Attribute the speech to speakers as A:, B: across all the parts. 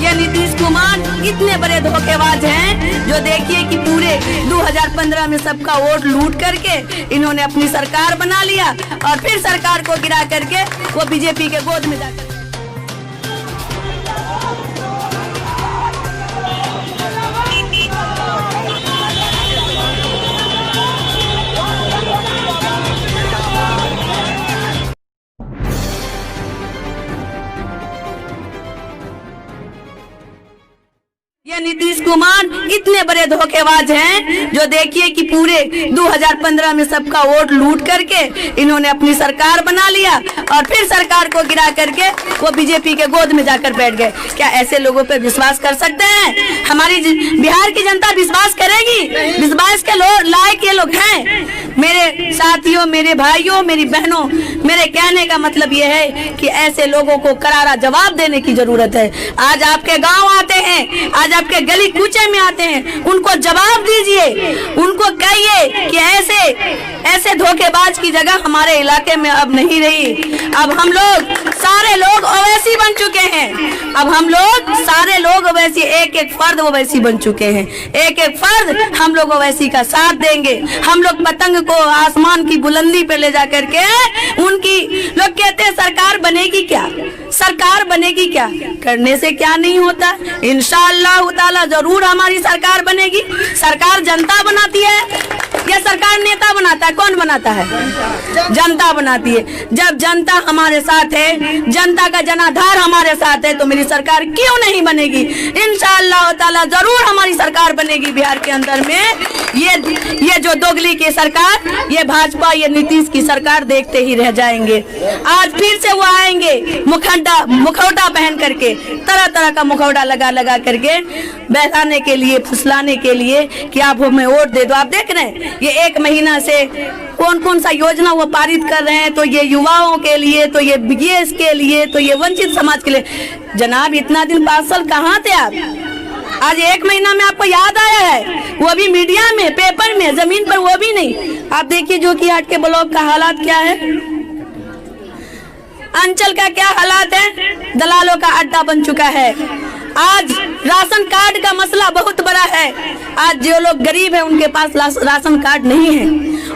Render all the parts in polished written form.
A: ये नीतीश कुमार इतने बड़े धोखेबाज हैं जो देखिए कि पूरे 2015 में सबका वोट लूट करके इन्होंने अपनी सरकार बना लिया और फिर सरकार को गिरा करके वो बीजेपी के गोद में जाकर ये नीतीश कुमार इतने बड़े धोखेबाज हैं जो देखिए कि पूरे 2015 में सबका वोट लूट करके इन्होंने अपनी सरकार बना लिया और फिर सरकार को गिरा करके वो बीजेपी के गोद में जाकर बैठ गए। क्या ऐसे लोगों पे विश्वास कर सकते हैं? हमारी बिहार की जनता विश्वास करेगी? विश्वास के लायक ये लोग हैं? मेरे साथियों, मेरे भाइयों, मेरी बहनों, मेरे कहने का मतलब ये है कि ऐसे लोगों को करारा जवाब देने की जरूरत है। आज आपके गांव आते हैं, आज आपके गली कूचे में आते हैं, उनको जवाब दीजिए, उनको कहिए कि ऐसे धोखेबाज की जगह हमारे इलाके में अब नहीं रही। अब हम लोग सारे लोग ओवैसी बन चुके हैं। अब हम लोग सारे लोग ओवैसी, एक एक फर्द ओवैसी बन चुके हैं। एक एक फर्द हम लोग ओवैसी का साथ देंगे। हम लोग पतंग को आसमान की बुलंदी पे ले जा करके उनकी, लोग कहते हैं सरकार बनेगी क्या, सरकार बनेगी क्या, करने से क्या नहीं होता। इंशाअल्लाह ताला जरूर हमारी सरकार बनेगी। सरकार जनता बनाती है या सरकार नेता बनाता है? कौन बनाता है? जनता बनाती है। जब जनता हमारे साथ है, जनता का जनाधार हमारे साथ है, तो मेरी सरकार क्यों नहीं बनेगी? इंशाअल्लाह ताला जरूर हमारी सरकार बनेगी बिहार के अंदर में। ये जो दोगली की सरकार, ये भाजपा, ये नीतीश की सरकार देखते ही रह जाएंगे। आज फिर से वो आएंगे मुखौटा पहन करके, तरह तरह का मुखौटा लगा करके बहलाने के लिए, फुसलाने के लिए कि आप हमें वोट दे दो। आप देख रहे हैं ये 1 महीना से कौन सा योजना वो पारित कर रहे हैं, तो ये युवाओं के लिए, तो ये बीएस के लिए, तो ये वंचित समाज के लिए। जनाब इतना दिन 5 साल कहाँ थे आप? आज 1 महीना में आपको याद आया है, वो भी मीडिया में, पेपर में, जमीन पर वो भी नहीं। आप देखिए जोकीहाट के ब्लॉक का हालात क्या है, अंचल का क्या हालात है, दलालों का अड्डा बन चुका है। आज राशन कार्ड का मसला बहुत बड़ा है। आज जो लोग गरीब हैं उनके पास राशन कार्ड नहीं है,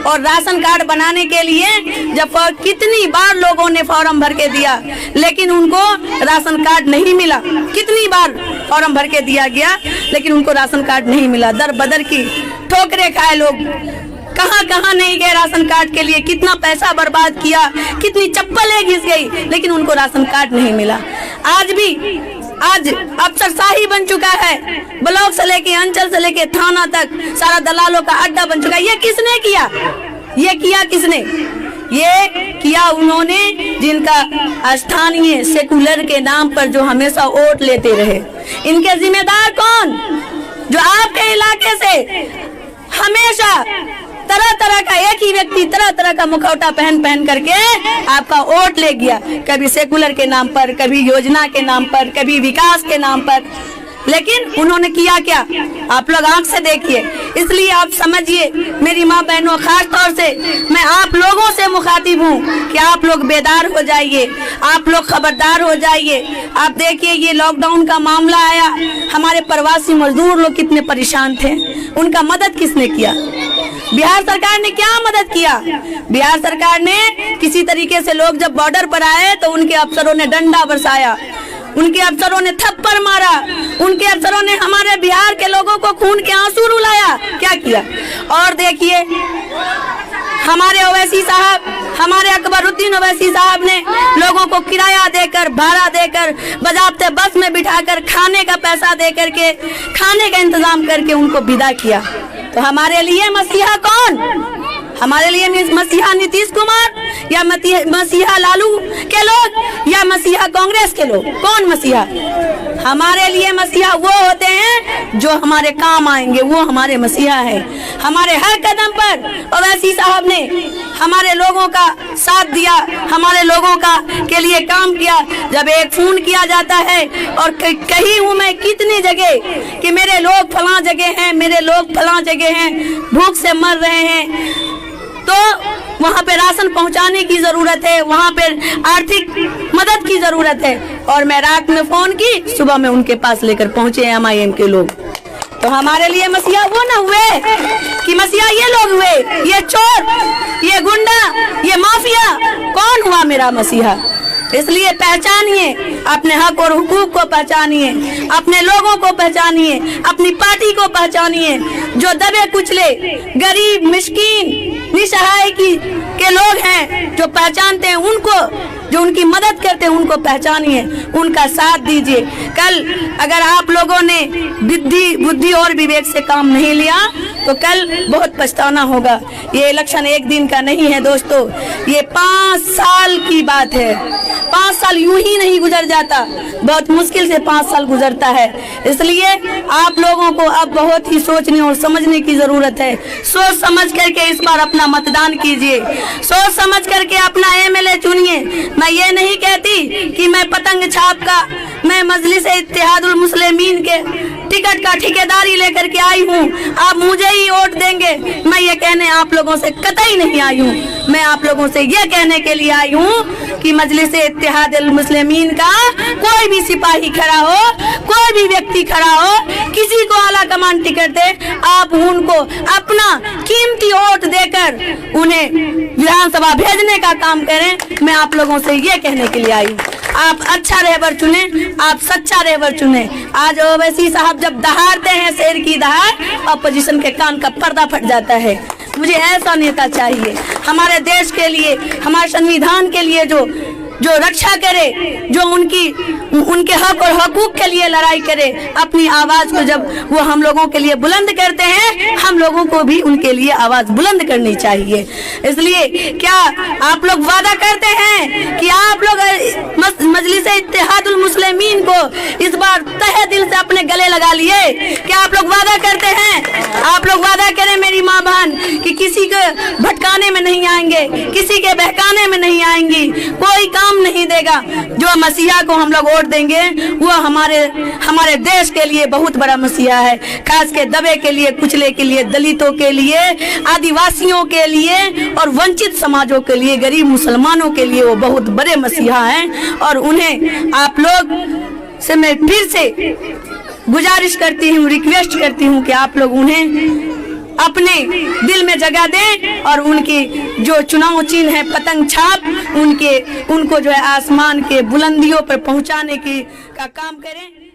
A: और राशन कार्ड बनाने के लिए जब कितनी बार लोगों ने फॉर्म भर के दिया, लेकिन उनको राशन कार्ड नहीं मिला। कितनी बार फॉर्म भर के दिया गया, लेकिन उनको राशन कार्ड नहीं मिला। दर बदर की ठोकरें खाए लोग, कहाँ नहीं गए राशन कार्ड के लिए, कितना पैसा बर्बाद किया, कितनी चप्पलें घिस गई, लेकिन उनको राशन कार्ड नहीं मिला। आज अफसरशाही बन चुका है, ब्लॉक से लेके, अंचल से लेके थाना तक सारा दलालों का अड्डा बन चुका है। ये किसने किया? ये किया किसने? ये किया उन्होंने जिनका स्थानीय सेकुलर के नाम पर जो हमेशा वोट लेते रहे। इनके जिम्मेदार कौन? जो आपके इलाके से हमेशा तरह तरह का एक ही व्यक्ति तरह तरह का मुखौटा पहन करके आपका वोट ले गया, कभी सेकुलर के नाम पर, कभी योजना के नाम पर, कभी विकास के नाम पर। लेकिन उन्होंने किया क्या? आप लोग आंख से देखिए। इसलिए आप समझिए मेरी माँ बहनों, खास तौर से मैं आप लोगों से मुखातिब हूँ कि आप लोग बेदार हो जाइए, आप लोग खबरदार हो जाइए। आप देखिए ये लॉकडाउन का मामला आया, हमारे प्रवासी मजदूर लोग कितने परेशान थे, उनका मदद किसने किया? बिहार सरकार ने क्या मदद किया? बिहार सरकार ने किसी तरीके से, लोग जब बॉर्डर पर आए तो उनके अफसरों ने डंडा बरसाया, उनके अफसरों ने थप्पड़ मारा, उनके अफसरों ने हमारे बिहार के लोगों को खून के आंसू रुलाया। क्या किया? और देखिए हमारे ओवैसी साहब, हमारे अकबरुद्दीन ओवैसी साहब ने लोगों को किराया देकर, भाड़ा देकर, बजाबते बस में बिठाकर, खाने का पैसा देकर के, खाने का इंतजाम करके उनको विदा किया। तो हमारे लिए मसीहा कौन? हमारे लिए मसीहा नीतीश कुमार या मसीहा लालू के लोग या मसीहा कांग्रेस के लोग? कौन मसीहा? हमारे लिए मसीहा वो होते हैं जो हमारे काम आएंगे, वो हमारे मसीहा है। हमारे हर कदम पर ओवैसी साहब ने हमारे लोगों का साथ दिया, हमारे लोगों का के लिए काम किया। जब एक फोन किया जाता है और कही हूँ मैं कितनी जगह कि मेरे लोग फलां जगह हैं, मेरे लोग फलां जगह हैं, भूख से मर रहे हैं, तो वहाँ पे राशन पहुँचाने की जरूरत है, वहाँ पे आर्थिक मदद की जरूरत है। और मैं रात में फोन की, सुबह में उनके पास लेकर पहुंचे MIM के लोग। तो हमारे लिए मसीहा वो न हुए कि मसीहा ये लोग हुए, ये चोर, ये गुंडा, ये माफिया। कौन हुआ मेरा मसीहा? इसलिए पहचानिए, अपने हक और हुकूक को पहचानिए, अपने लोगों को पहचानिए, अपनी पार्टी को पहचानिए। जो दबे कुचले, गरीब, मिस्कीन, निसहाय के लोग हैं, जो पहचानते हैं उनको, जो उनकी मदद करते हैं उनको पहचानिए, उनका साथ दीजिए। कल अगर आप लोगों ने बुद्धि और विवेक से काम नहीं लिया तो कल बहुत पछताना होगा। ये इलेक्शन एक दिन का नहीं है दोस्तों, ये 5 साल की बात है। 5 साल यूं ही नहीं गुजर जाता, बहुत मुश्किल से 5 साल गुजरता है। इसलिए आप लोगों को अब बहुत ही सोचने और समझने की जरूरत है। सोच समझ करके इस बार अपना मतदान कीजिए, सोच समझ करके अपना MLA चुनिए। मैं ये नहीं कहती कि मैं पतंग छाप का, मैं मजलिस इत्तेहादुल मुस्लिमीन के टिकट का ठेकेदारी लेकर के आई हूँ, आप मुझे ही वोट देंगे। मैं ये कहने आप लोगों से कतई नहीं आई हूँ। मैं आप लोगों से ये कहने के लिए आई हूँ कि मजलिस इत्तेहादुल मुस्लिमीन का कोई भी सिपाही खड़ा हो, कोई भी व्यक्ति खड़ा हो, किसी को आला कमान टिकट दे, आप उनको अपना कीमती वोट देकर उन्हें विधानसभा भेजने का काम करें। मैं आप लोगों से ये कहने के लिए आई हूँ। आप अच्छा रहबर चुने, आप सच्चा रहबर चुने। आज ओवैसी साहब जब दहाड़ते हैं शेर की दहाड़, अपोजिशन के कान का पर्दा फट जाता है। मुझे ऐसा नेता चाहिए हमारे देश के लिए, हमारे संविधान के लिए, जो रक्षा करे, जो उनके हक और हकूक के लिए लड़ाई करे। अपनी आवाज को जब वो हम लोगों के लिए बुलंद करते हैं, हम लोगों को भी उनके लिए आवाज बुलंद करनी चाहिए। इसलिए क्या आप लोग वादा करते हैं कि आप लोग मजलिस इत्तेहादुल मुस्लिमीन को इस बार तहे दिल से अपने गले लगा लिए? क्या आप लोग वादा करते हैं? आप लोग वादा करें मेरी माँ बहन कि किसी को भटकाने में नहीं आएंगे, किसी के बहकाने में नहीं आएंगी, कोई काम नहीं देगा। जो मसीहा को हम लोग वोट देंगे वो हमारे देश के लिए बहुत बड़ा मसीहा है, खास के दबे के लिए, कुचले के लिए, दलितों के लिए, आदिवासियों के लिए और वंचित समाजों के लिए, गरीब मुसलमानों के लिए वो बहुत बड़े मसीहा हैं। और उन्हें आप लोग से मैं फिर से गुजारिश करती हूँ, रिक्वेस्ट करती हूँ कि आप लोग उन्हें अपने दिल में जगह दें और उनकी जो चुनाव चिन्ह है पतंग छाप, उनको जो है आसमान के बुलंदियों पर पहुंचाने का काम करें।